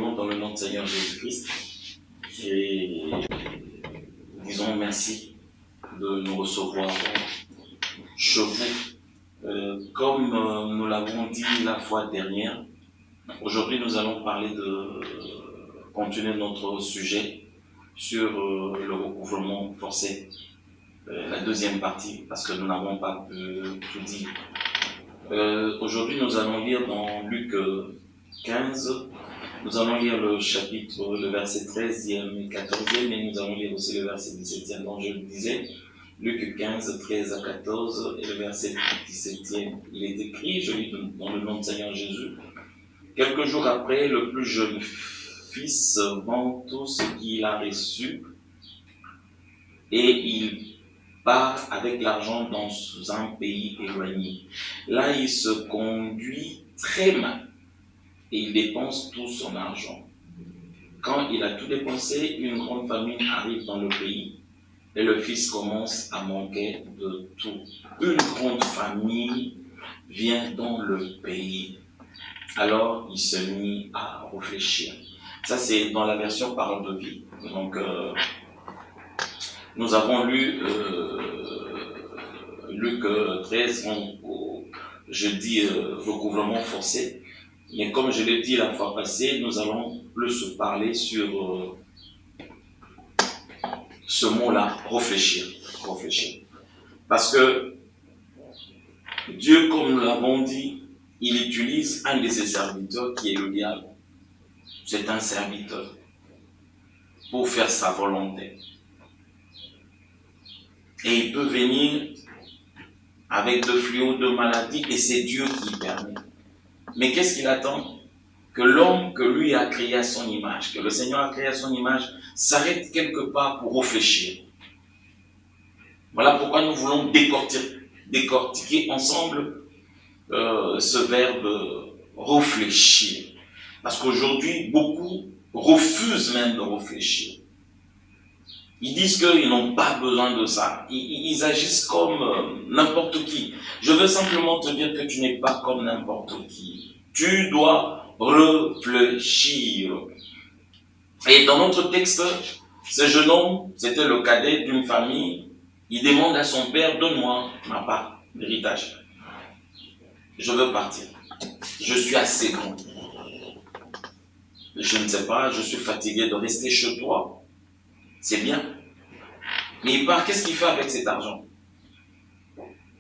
saluons dans le nom de Seigneur Jésus-Christ et disons merci de nous recevoir chez vous. Comme nous l'avons dit la fois dernière, aujourd'hui nous allons continuer notre sujet sur le recouvrement forcé, la deuxième partie, parce que nous n'avons pas pu tout dire. Aujourd'hui nous allons lire dans Luc 15, nous allons lire le verset 13e et 14e, et nous allons lire aussi le verset 17e, dont je le disais, Luc 15, 13 à 14, et le verset 17e. Il est écrit, je lis dans le nom de Seigneur Jésus, quelques jours après, le plus jeune fils vend tout ce qu'il a reçu, et il part avec l'argent dans un pays éloigné. Là, il se conduit très mal et il dépense tout son argent. Quand il a tout dépensé, une grande famine arrive dans le pays et le fils commence à manquer de tout. Une grande famine vient dans le pays. Alors, il se mit à réfléchir. Ça, c'est dans la version Parole de vie. Donc, nous avons lu Luc 13, je dis recouvrement forcé, mais comme je l'ai dit la fois passée, nous allons plus parler sur ce mot-là, réfléchir. Parce que Dieu, comme nous l'avons dit, il utilise un de ses serviteurs qui est le diable. C'est un serviteur pour faire sa volonté. Et il peut venir avec de fléaux, de maladies, et c'est Dieu qui permet. Mais qu'est-ce qu'il attend? Que l'homme que lui a créé à son image, que le Seigneur a créé à son image, s'arrête quelque part pour réfléchir. Voilà pourquoi nous voulons décortiquer ensemble ce verbe réfléchir. Parce qu'aujourd'hui, beaucoup refusent même de réfléchir. Ils disent qu'ils n'ont pas besoin de ça. Ils agissent comme n'importe qui. Je veux simplement te dire que tu n'es pas comme n'importe qui. Tu dois réfléchir. Et dans notre texte, ce jeune homme, c'était le cadet d'une famille. Il demande à son père, donne-moi ma part d'héritage. Je veux partir. Je suis assez grand. Je ne sais pas, je suis fatigué de rester chez toi. C'est bien. Mais il part, qu'est-ce qu'il fait avec cet argent?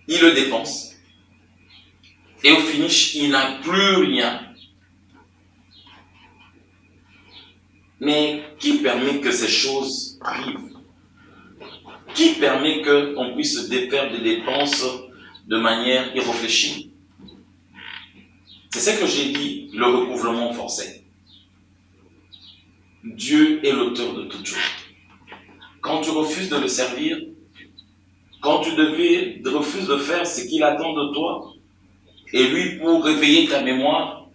Il le dépense. Et au finish, il n'a plus rien. Mais qui permet que ces choses arrivent? Qui permet qu'on puisse se défaire des dépenses de manière irréfléchie? C'est ce que j'ai dit, le recouvrement forcé. Dieu est l'auteur de toutes choses. Quand tu refuses de le servir, quand tu refuses de faire ce qu'il attend de toi, et lui, pour réveiller ta mémoire,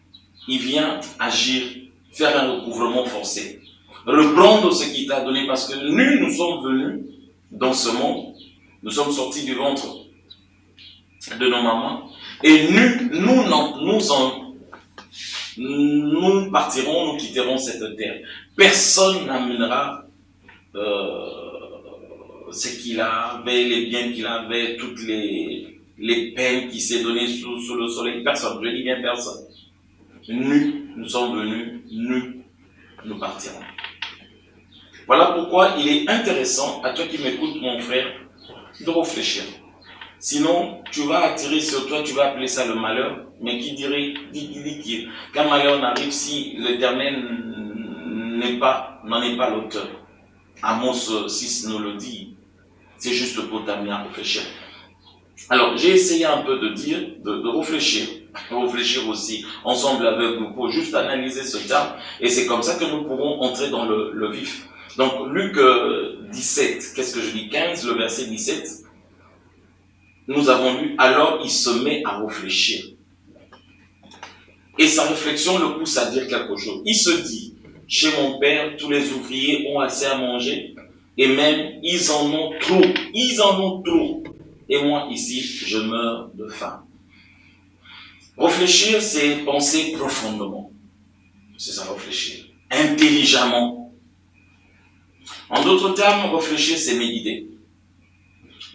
il vient agir, faire un recouvrement forcé. Reprendre ce qu'il t'a donné, parce que nous sommes venus dans ce monde, nous sommes sortis du ventre de nos mamans, et nous partirons, nous quitterons cette terre. Personne n'amènera ce qu'il avait, les biens qu'il avait, toutes les peines qu'il s'est données sous le soleil. Personne, je dis bien personne. Nous sommes venus, nous partirons. Voilà pourquoi il est intéressant, à toi qui m'écoutes mon frère, de réfléchir. Sinon, tu vas attirer sur toi, tu vas appeler ça le malheur, mais qui dirait, qu'un malheur n'arrive si l'Éternel n'en est pas l'auteur. Amos 6 nous le dit. C'est juste pour t'amener à réfléchir. Alors, j'ai essayé un peu de dire, de réfléchir aussi ensemble avec vous pour juste analyser ce terme, et c'est comme ça que nous pourrons entrer dans le vif. Donc, Luc 17, qu'est-ce que je dis? 15, le verset 17, nous avons lu, alors il se met à réfléchir. Et sa réflexion le pousse à dire quelque chose. Il se dit, chez mon père, tous les ouvriers ont assez à manger, et même, ils en ont trop. Et moi, ici, je meurs de faim. Réfléchir, c'est penser profondément. C'est ça, réfléchir. intelligemment. En d'autres termes, réfléchir, c'est méditer.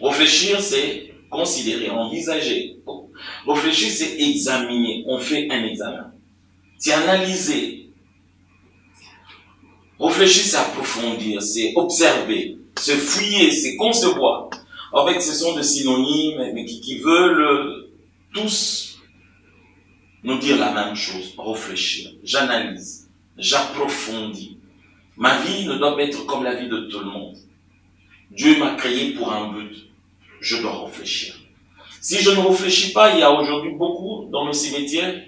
Réfléchir, c'est considérer, envisager. Réfléchir, c'est examiner. On fait un examen. C'est analyser. Réfléchir, c'est approfondir, c'est observer, c'est fouiller, c'est concevoir. En fait, ce sont des synonymes, mais qui veulent tous nous dire la même chose. Réfléchir. J'analyse. J'approfondis. Ma vie ne doit pas être comme la vie de tout le monde. Dieu m'a créé pour un but. Je dois réfléchir. Si je ne réfléchis pas, il y a aujourd'hui beaucoup dans le cimetière.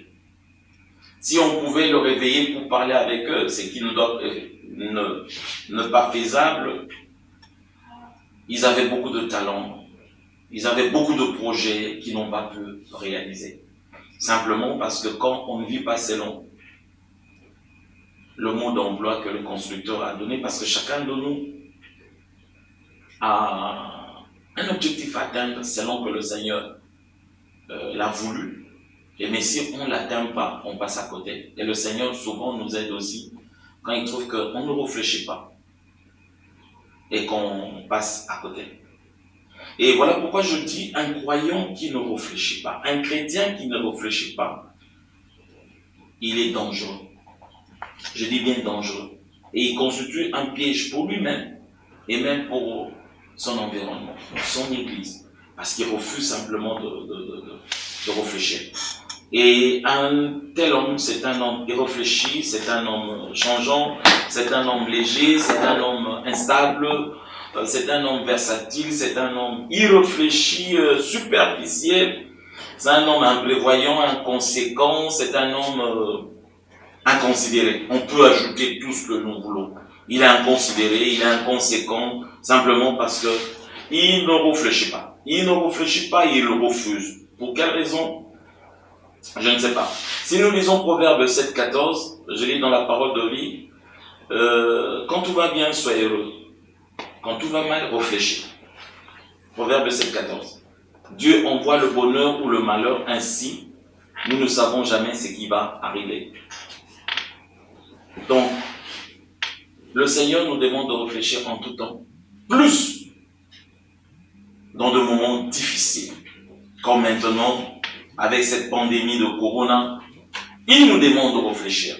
Si on pouvait le réveiller pour parler avec eux, c'est qu'ils ne pas faisables. Ils avaient beaucoup de talents. Ils avaient beaucoup de projets qu'ils n'ont pas pu réaliser. Simplement parce que quand on ne vit pas selon le mode d'emploi que le constructeur a donné, parce que chacun de nous a un objectif à atteindre selon que le Seigneur l'a voulu. Et mais si on ne l'atteint pas, on passe à côté. Et le Seigneur souvent nous aide aussi quand il trouve qu'on ne réfléchit pas et qu'on passe à côté. Et voilà pourquoi je dis un croyant qui ne réfléchit pas, un chrétien qui ne réfléchit pas, il est dangereux. Je dis bien dangereux. Et il constitue un piège pour lui-même et même pour son environnement, son église, parce qu'il refuse simplement de réfléchir. Et un tel homme, c'est un homme irréfléchi, c'est un homme changeant, c'est un homme léger, c'est un homme instable, c'est un homme versatile, c'est un homme irréfléchi, superficiel, c'est un homme imprévoyant, inconséquent, c'est un homme inconsidéré. On peut ajouter tout ce que nous voulons. Il est inconsidéré, il est inconséquent, simplement parce que il ne réfléchit pas. Il ne réfléchit pas et il refuse. Pour quelle raison? Je ne sais pas. Si nous lisons Proverbe 7,14, je lis dans la parole de vie, quand tout va bien, sois heureux. Quand tout va mal, réfléchis. Proverbe 7,14. Dieu envoie le bonheur ou le malheur ainsi, nous ne savons jamais ce qui va arriver. Donc, le Seigneur nous demande de réfléchir en tout temps, plus dans de moments difficiles, comme maintenant, avec cette pandémie de Corona, il nous demande de réfléchir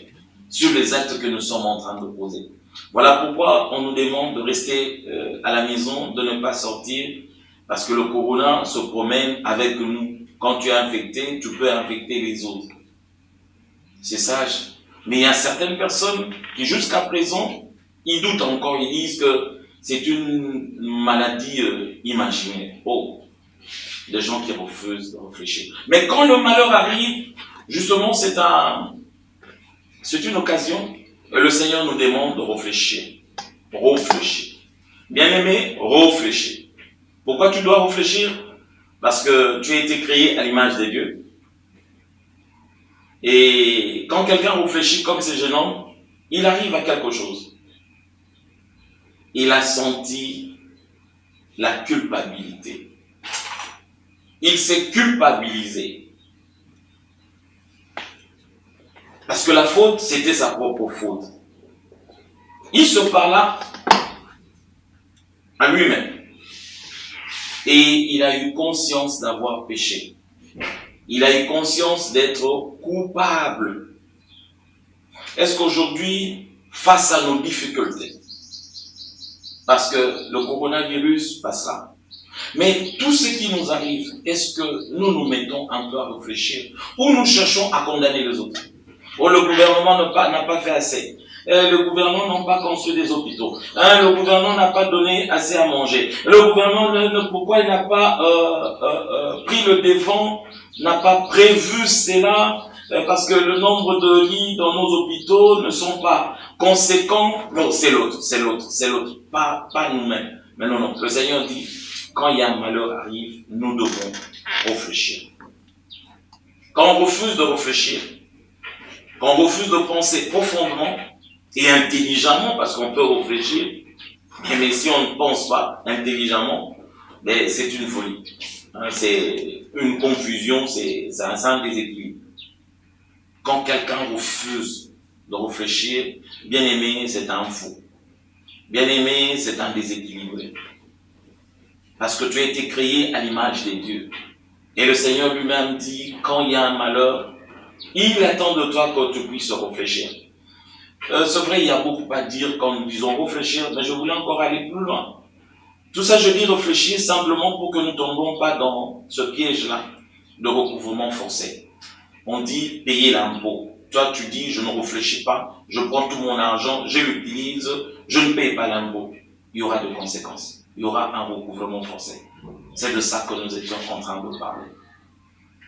sur les actes que nous sommes en train de poser. Voilà pourquoi on nous demande de rester à la maison, de ne pas sortir, parce que le Corona se promène avec nous. Quand tu es infecté, tu peux infecter les autres. C'est sage. Mais il y a certaines personnes qui, jusqu'à présent, ils doutent encore, ils disent que c'est une maladie imaginaire. Oh, des gens qui refusent de réfléchir. Mais quand le malheur arrive, justement, c'est une occasion. Et le Seigneur nous demande de réfléchir. Réfléchir. Bien-aimé, réfléchir. Pourquoi tu dois réfléchir? Parce que tu as été créé à l'image de Dieu. Et quand quelqu'un réfléchit comme ce jeune homme, il arrive à quelque chose. Il a senti la culpabilité. Il s'est culpabilisé. Parce que la faute, c'était sa propre faute. Il se parla à lui-même. Et il a eu conscience d'avoir péché. Il a eu conscience d'être coupable. Est-ce qu'aujourd'hui, face à nos difficultés, parce que le coronavirus passera, mais tout ce qui nous arrive, est-ce que nous nous mettons un peu à réfléchir ou nous cherchons à condamner les autres? Oh, le gouvernement n'a pas fait assez. Le gouvernement n'a pas construit des hôpitaux. Le gouvernement n'a pas donné assez à manger. Le gouvernement, pourquoi il n'a pas pris le devant, n'a pas prévu cela, parce que le nombre de lits dans nos hôpitaux ne sont pas conséquents. Non, c'est l'autre, pas nous-mêmes. Mais non, le Seigneur dit, quand il y a un malheur arrive, nous devons réfléchir. Quand on refuse de réfléchir, quand on refuse de penser profondément et intelligemment, parce qu'on peut réfléchir, mais si on ne pense pas intelligemment, c'est une folie. C'est une confusion, c'est un déséquilibre. Quand quelqu'un refuse de réfléchir, bien-aimé, c'est un fou. Bien-aimé, c'est un déséquilibré. Parce que tu as été créé à l'image des dieux. Et le Seigneur lui-même dit, quand il y a un malheur, il attend de toi que tu puisses réfléchir. C'est vrai, il y a beaucoup à dire quand nous disons réfléchir, mais je voulais encore aller plus loin. Tout ça, je dis réfléchir simplement pour que nous ne tombions pas dans ce piège-là de recouvrement forcé. On dit payer l'impôt. Toi, tu dis, je ne réfléchis pas, je prends tout mon argent, je l'utilise, je ne paye pas l'impôt. Il y aura des conséquences. Il y aura un recouvrement forcé. C'est de ça que nous étions en train de parler.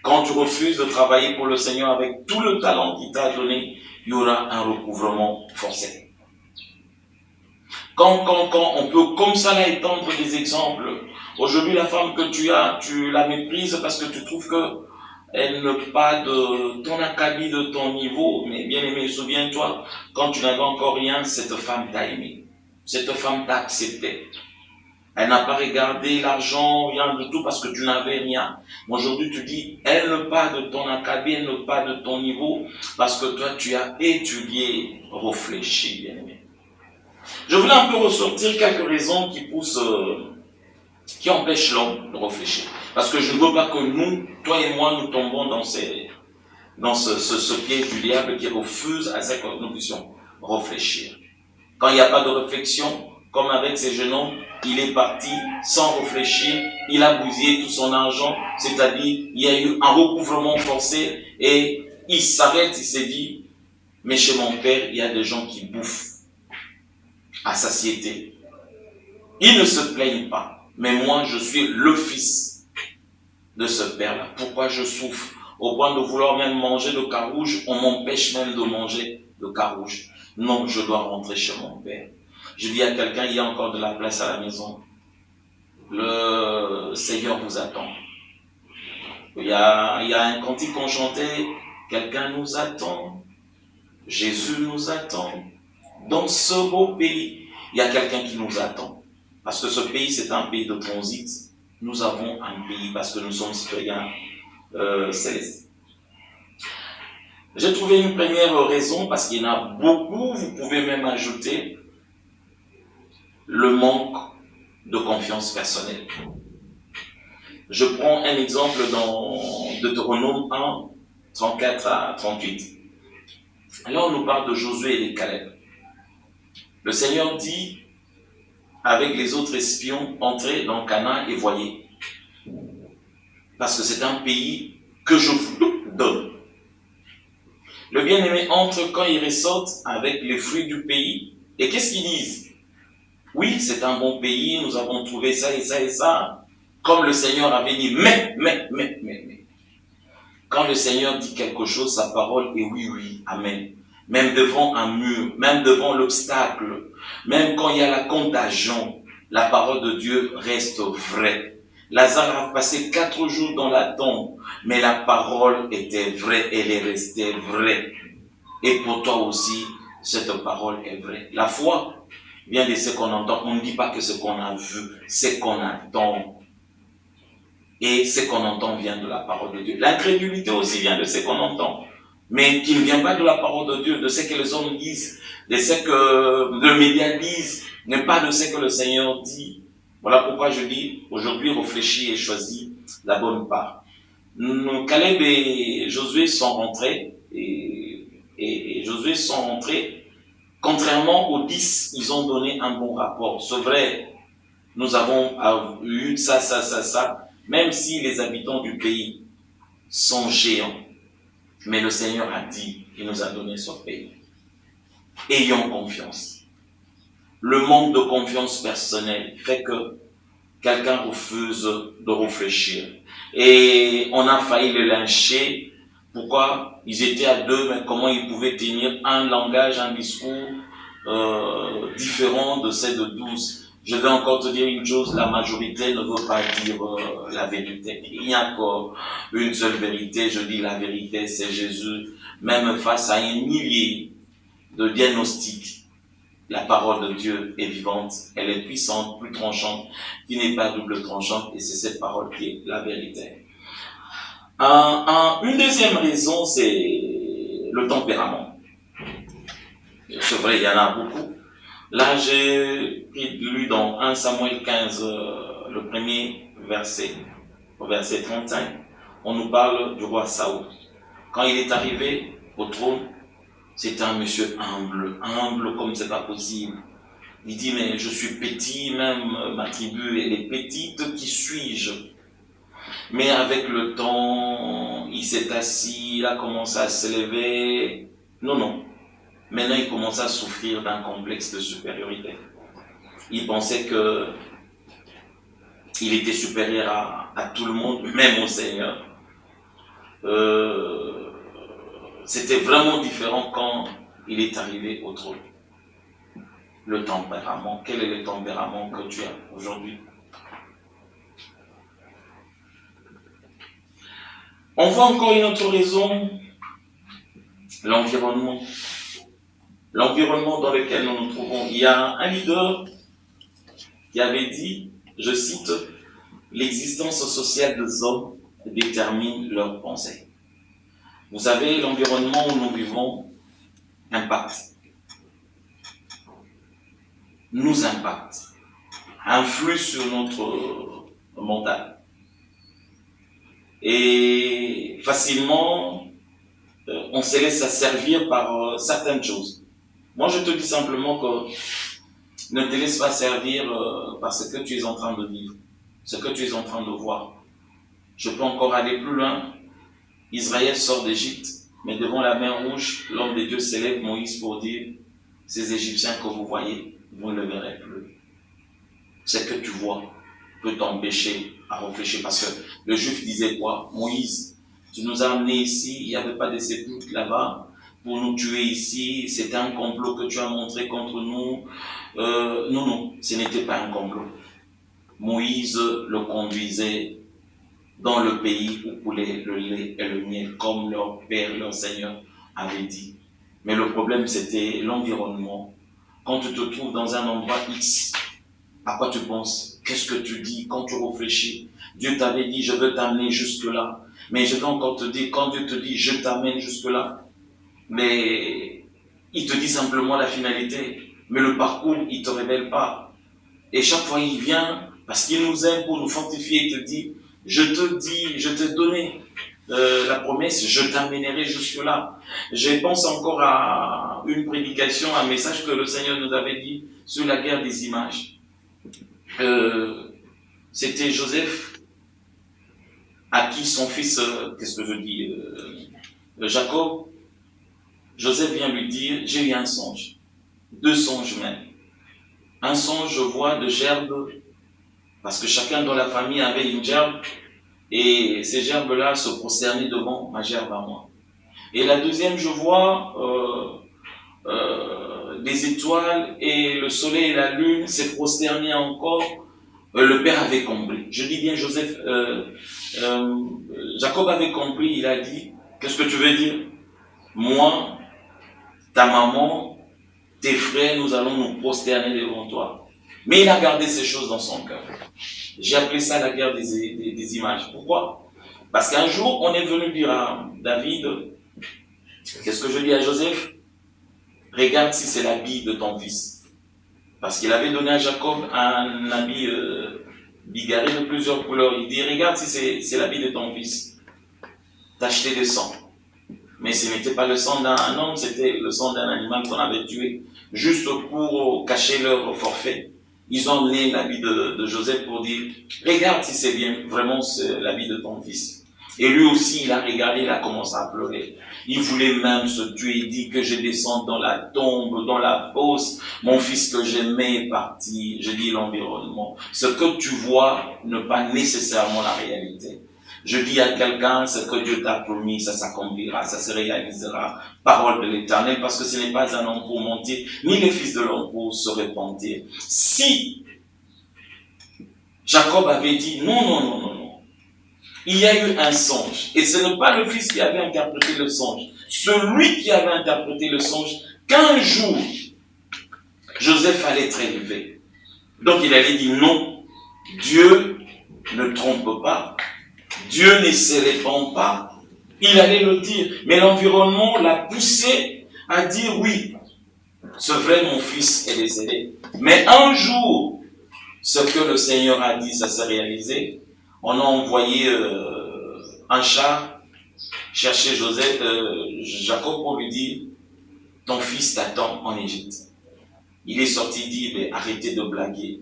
Quand tu refuses de travailler pour le Seigneur avec tout le talent qu'il t'a donné, il y aura un recouvrement forcé. Quand on peut comme ça là étendre des exemples. Aujourd'hui, la femme que tu as, tu la méprises parce que tu trouves que elle n'a pas de ton acabit, de ton niveau. Mais bien aimé, souviens-toi, quand tu n'avais encore rien, cette femme t'a aimé. Cette femme t'a accepté. Elle n'a pas regardé l'argent, rien du tout, parce que tu n'avais rien. Aujourd'hui, tu dis, elle n'a pas de ton acabit, elle n'a pas de ton niveau, parce que toi, tu as étudié, réfléchi, bien aimé. Je voulais un peu ressortir quelques raisons qui poussent, qui empêchent l'homme de réfléchir. Parce que je ne veux pas que nous, toi et moi, nous tombons dans ce piège du diable qui refuse à ce que nous puissions réfléchir. Quand il n'y a pas de réflexion, comme avec ces jeunes hommes, il est parti sans réfléchir, il a bousillé tout son argent, c'est-à-dire il y a eu un recouvrement forcé et il s'arrête, il s'est dit, mais chez mon père, il y a des gens qui bouffent à satiété. Ils ne se plaignent pas, mais moi je suis le fils de ce père-là. Pourquoi je souffre au point de vouloir même manger de carouge, on m'empêche même de manger de carouge. Non, je dois rentrer chez mon père. Je dis à quelqu'un, il y a encore de la place à la maison. Le Seigneur vous attend. Il y a un cantique qu'on chantait, quelqu'un nous attend, Jésus nous attend. Dans ce beau pays, il y a quelqu'un qui nous attend. Parce que ce pays, c'est un pays de transit. Nous avons un pays parce que nous sommes citoyens célestes. J'ai trouvé une première raison, parce qu'il y en a beaucoup, vous pouvez même ajouter le manque de confiance personnelle. Je prends un exemple dans Deutéronome 1, 34 à 38. Là, on nous parle de Josué et de Caleb. Le Seigneur dit, avec les autres espions, entrez dans Canaan et voyez. Parce que c'est un pays que je vous donne. Le bien-aimé entre quand il ressortent avec les fruits du pays. Et qu'est-ce qu'ils disent? Oui, c'est un bon pays, nous avons trouvé ça et ça et ça. Comme le Seigneur avait dit, mais. Quand le Seigneur dit quelque chose, sa parole est oui, oui, amen. Même devant un mur, même devant l'obstacle, même quand il y a la contagion, la parole de Dieu reste vraie. Lazare a passé 4 jours dans la tombe, mais la parole était vraie, elle est restée vraie. Et pour toi aussi, cette parole est vraie. La foi vient de ce qu'on entend. On ne dit pas que ce qu'on a vu, c'est qu'on attend. Et ce qu'on entend vient de la parole de Dieu. L'incrédulité aussi vient de ce qu'on entend, mais qui ne vient pas de la parole de Dieu, de ce que les hommes disent, de ce que les médias disent, mais pas de ce que le Seigneur dit. Voilà pourquoi je dis, aujourd'hui, réfléchis et choisis la bonne part. Caleb et Josué sont rentrés, et Josué sont rentrés, contrairement aux 10, ils ont donné un bon rapport. C'est vrai, nous avons eu ça, même si les habitants du pays sont géants. Mais le Seigneur a dit, il nous a donné ce pays. Ayons confiance. Le manque de confiance personnelle fait que quelqu'un refuse de réfléchir. Et on a failli le lyncher. Pourquoi? Ils étaient à 2, mais comment ils pouvaient tenir un langage, un discours différent de celle de 12? Je vais encore te dire une chose, la majorité ne veut pas dire la vérité. Il n'y a qu'une seule vérité, je dis la vérité, c'est Jésus. Même face à un millier de diagnostics, la parole de Dieu est vivante, elle est puissante, plus tranchante, qui n'est pas double tranchante, et c'est cette parole qui est la vérité. Une deuxième raison, c'est le tempérament. C'est vrai, il y en a beaucoup. Là, j'ai lu dans 1 Samuel 15, le premier verset, au verset 35, on nous parle du roi Saoul. Quand il est arrivé au trône, c'était un monsieur humble, humble comme c'est pas possible. Il dit, mais je suis petit, même ma tribu, elle est petite, qui suis-je? Mais avec le temps, il s'est assis, il a commencé à se lever. Non, non. Maintenant, il commençait à souffrir d'un complexe de supériorité. Il pensait que il était supérieur à tout le monde, même au Seigneur. C'était vraiment différent quand il est arrivé au trône. Le tempérament, quel est le tempérament que tu as aujourd'hui? On voit encore une autre raison, l'environnement. L'environnement dans lequel nous nous trouvons. Il y a un leader qui avait dit, je cite, l'existence sociale des hommes détermine leurs pensées. Vous savez, l'environnement où nous vivons nous impacte, influe sur notre mental. Et facilement, on se laisse asservir par certaines choses. Moi, je te dis simplement que ne te laisse pas servir par ce que tu es en train de vivre, ce que tu es en train de voir. Je peux encore aller plus loin. Israël sort d'Égypte, mais devant la mer Rouge, l'homme de Dieu s'élève, Moïse, pour dire, ces Égyptiens que vous voyez, vous ne le verrez plus. Ce que tu vois peut t'empêcher à réfléchir, parce que le Juif disait quoi? Moïse, tu nous as amenés ici, il n'y avait pas de sépulcre là-bas pour nous tuer ici, c'était un complot que tu as montré contre nous. Non, non, ce n'était pas un complot. Moïse le conduisait dans le pays où coulait le lait et le miel, comme leur père, leur Seigneur avait dit. Mais le problème, c'était l'environnement. Quand tu te trouves dans un endroit X, à quoi tu penses? Qu'est-ce que tu dis quand tu réfléchis? Dieu t'avait dit, je veux t'amener jusque-là. Mais je vais encore te dire, quand Dieu te dit, je t'amène jusque-là, mais il te dit simplement la finalité. Mais le parcours, il ne te révèle pas. Et chaque fois, il vient, parce qu'il nous aime pour nous fortifier, il te dit, je t'ai donné la promesse, je t'amènerai jusque-là. Je pense encore à une prédication, un message que le Seigneur nous avait dit sur la guerre des images. C'était Joseph, à qui son fils, Jacob, Joseph vient lui dire, j'ai eu un songe, 2 songes même. Un songe, je vois de gerbes, parce que chacun dans la famille avait une gerbe, et ces gerbes-là se prosternaient devant ma gerbe à moi. Et la deuxième, je vois des étoiles, et le soleil et la lune se prosternaient encore. Le père avait compris. Je dis bien Jacob avait compris, il a dit, qu'est-ce que tu veux dire? Moi, ta maman, tes frères, nous allons nous prosterner devant toi. Mais il a gardé ces choses dans son cœur. J'ai appelé ça la guerre des images. Pourquoi? Parce qu'un jour, on est venu dire à David, qu'est-ce que je dis à Joseph? Regarde si c'est l'habit de ton fils. Parce qu'il avait donné à Jacob un habit bigarré de plusieurs couleurs. Il dit, regarde si c'est l'habit de ton fils. D'acheter du sang. Mais ce n'était pas le sang d'un homme, c'était le sang d'un animal qu'on avait tué. Juste pour cacher leur forfait. Ils ont amené l'habit de Joseph pour dire, regarde si c'est bien, vraiment c'est l'habit de ton fils. Et lui aussi, il a regardé, il a commencé à pleurer. Il voulait même se tuer, il dit que je descends dans la tombe, dans la fosse. Mon fils que j'aimais est parti. Je dis l'environnement. Ce que tu vois n'est pas nécessairement la réalité. Je dis à quelqu'un, ce que Dieu t'a promis, ça s'accomplira, ça se réalisera. Parole de l'Éternel, parce que ce n'est pas un homme pour mentir, ni le fils de l'homme pour se repentir. Si Jacob avait dit non, il y a eu un songe, et ce n'est pas le fils qui avait interprété le songe, celui qui avait interprété le songe, qu'un jour, Joseph allait être élevé. Donc il allait dire non, Dieu ne trompe pas, Dieu ne se répand pas. Il allait le dire, mais l'environnement l'a poussé à dire oui. c'est vrai, mon fils est décédé. Mais un jour, ce que le Seigneur a dit, ça s'est réalisé. On a envoyé un char chercher Jacob pour lui dire, ton fils t'attend en Égypte. Il est sorti, il dit, mais arrêtez de blaguer.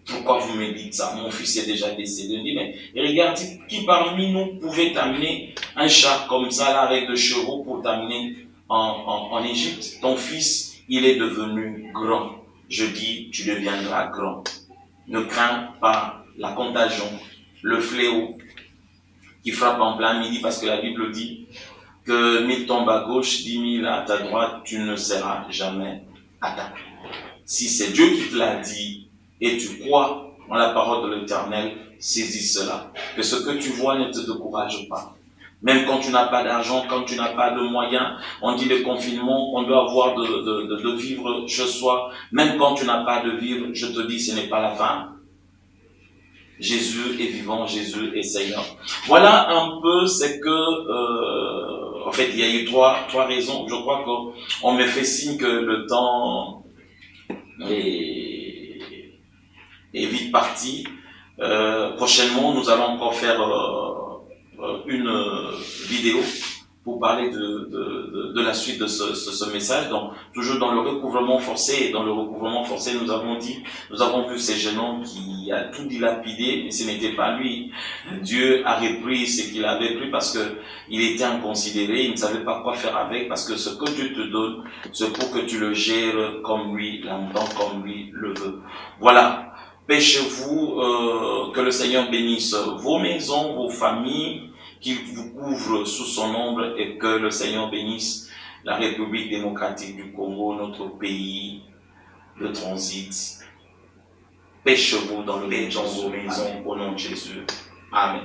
Pourquoi vous me dites ça? Mon fils est déjà décédé. Il dit, mais regarde, qui parmi nous pouvait t'amener un char comme ça, là, avec des chevaux pour t'amener en Égypte? Ton fils, il est devenu grand. Je dis, tu deviendras grand. Ne crains pas la contagion, le fléau qui frappe en plein midi, parce que la Bible dit que 1000 tombent à gauche, 10 000 à ta droite, tu ne seras jamais atteint. Si c'est Dieu qui te l'a dit et tu crois en la parole de l'Éternel, saisis cela. Que ce que tu vois ne te décourage pas. Même quand tu n'as pas d'argent, quand tu n'as pas de moyens, on dit le confinement, on doit avoir de vivre chez soi. Même quand tu n'as pas de vivre, je te dis, ce n'est pas la fin. Jésus est vivant, Jésus est Seigneur. Voilà un peu ce que, en fait, il y a eu trois raisons. Je crois qu'on me fait signe que le temps est vite parti. Prochainement, nous allons encore faire une vidéo pour parler de la suite de ce message. Donc, toujours dans le recouvrement forcé. Et dans le recouvrement forcé, nous avons vu ces jeunes hommes qui a tout dilapidé, mais ce n'était pas lui. Dieu a repris ce qu'il avait pris parce que il était inconsidéré, il ne savait pas quoi faire avec, parce que ce que Dieu te donne, c'est pour que tu le gères comme lui l'entend, comme lui le veut. Voilà. Paix chez vous, que le Seigneur bénisse vos maisons, vos familles, qu'il vous couvre sous son ombre et que le Seigneur bénisse la République démocratique du Congo, notre pays de transit. Paix chez vous dans vos maisons, au nom de Jésus. Amen.